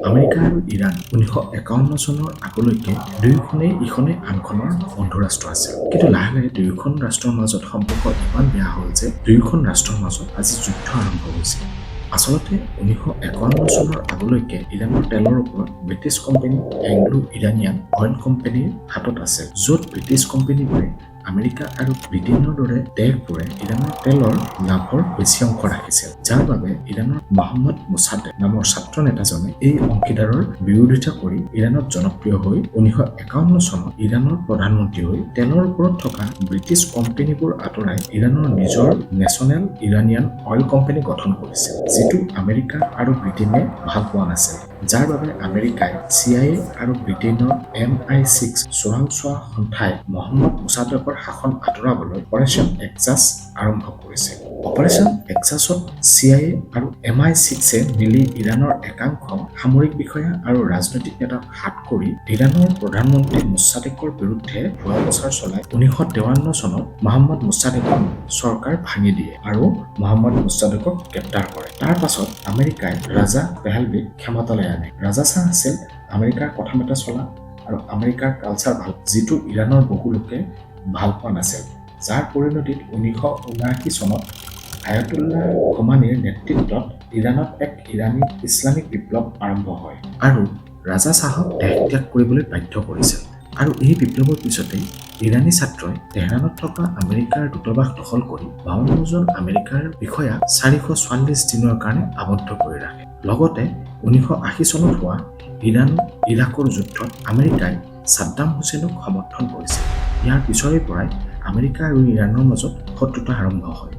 America আৰু Iran 1951 চনৰ আগলৈকে দুয়োখনেই ইখনে আনখনৰ বন্ধু ৰাষ্ট্ৰ আছিল। কিন্তু লাহে লাহে দুয়োখন ৰাষ্ট্ৰৰ মাজত সম্পৰ্ক ইমান বেয়া হ'ল যে দুয়োখন ৰাষ্ট্ৰৰ মাজত আজি যুদ্ধ আৰম্ভ হৈছে। আচলতে 1951 চনৰ আগলৈকে ইৰাণৰ তেলৰ ওপৰত British company Anglo Iranian oil কোম্পানীৰ হাতত আছিল, য'ত ব্ৰিটিছ কোম্পানীবোৰে আমেৰিকা আৰু ব্ৰিটেইনৰ দৰে দেশবোৰে ইৰাণৰ তেলৰ লাভৰ বেছি অংশ ৰাখিছিল, যাৰ বাবে ইৰাণৰ মহম্মদ মোছাদেক নামৰ ছাত্ৰ নেতাজনে এই অংশীদাৰৰ বিৰোধিতা কৰি ইৰাণত জনপ্ৰিয় হৈ 1951 চনত ইৰাণৰ প্ৰধানমন্ত্ৰী হৈ তেলৰ ওপৰত থকা ব্ৰিটিছ কোম্পানীবোৰ আঁতৰাই ইৰাণৰ নিজৰ নেশ্যনেল ইৰানিয়ান অইল কোম্পানী গঠন কৰিছিল, যিটো আমেৰিকা আৰু ব্ৰিটেইনে ভাল পোৱা নাছিল, যাৰ বাবে আমেৰিকাই CIA আৰু ব্ৰিটেইনৰ MI6 চোৰাংচোৱা সন্থাই মহম্মদ মোছাদেকৰ শাসন আঁতৰাবলৈ অপাৰেশ্যন এক্সাছ আৰম্ভ কৰিছিল। অপাৰেশ্যন এক্সাছত CIA আৰু MI6এ মিলি ইৰাণৰ একাংশ সামৰিক বিষয়া আৰু ৰাজনৈতিক নেতাক হাত কৰি ইৰাণৰ প্ৰধানমন্ত্ৰী মোছাদেকৰ বিৰুদ্ধে ভুৱা প্ৰচাৰ চলাই 1953 চনত মহম্মদ মোছাদেকৰ চৰকাৰ ভাঙি দিয়ে আৰু মহম্মদ মোছাদেকক গ্ৰেপ্তাৰ কৰে। তাৰ পাছত আমেৰিকাই ৰাজা পেহলভিক ক্ষমতালৈ আনে। ৰাজা শ্বাহ আছিল আমেৰিকাৰ কথা মতে চলা আৰু আমেৰিকাৰ কালচাৰ ভাল, যিটো ইৰাণৰ বহু লোকে ভাল পোৱা নাছিল, যাৰ পৰিণতিত 1979 চনত আয়াতুল্লাহ খোমেনীৰ নেতৃত্বত ইৰাণত এক ইৰাণী ইছলামিক বিপ্লৱ আৰম্ভ হয় আৰু ৰাজা শ্বাহক দেশ ত্যাগ কৰিবলৈ বাধ্য কৰিছিল। আৰু এই বিপ্লৱৰ পিছতেই ইৰাণী ছাত্ৰই তেহৰাণত থকা আমেৰিকাৰ দূতাবাস দখল কৰি 52 জন আমেৰিকাৰ বিষয়া 444 দিনৰ কাৰণে আবদ্ধ কৰি ৰাখে। লগতে 1980 চনত হোৱা ইৰাণ-ইৰাকৰ যুদ্ধত আমেৰিকাই ছাদ্দাম হুছেইনক সমৰ্থন কৰিছিল। ইয়াৰ পিছৰে পৰাই আমেৰিকা আৰু ইৰাণৰ মাজত শত্ৰুতা আৰম্ভ হয়।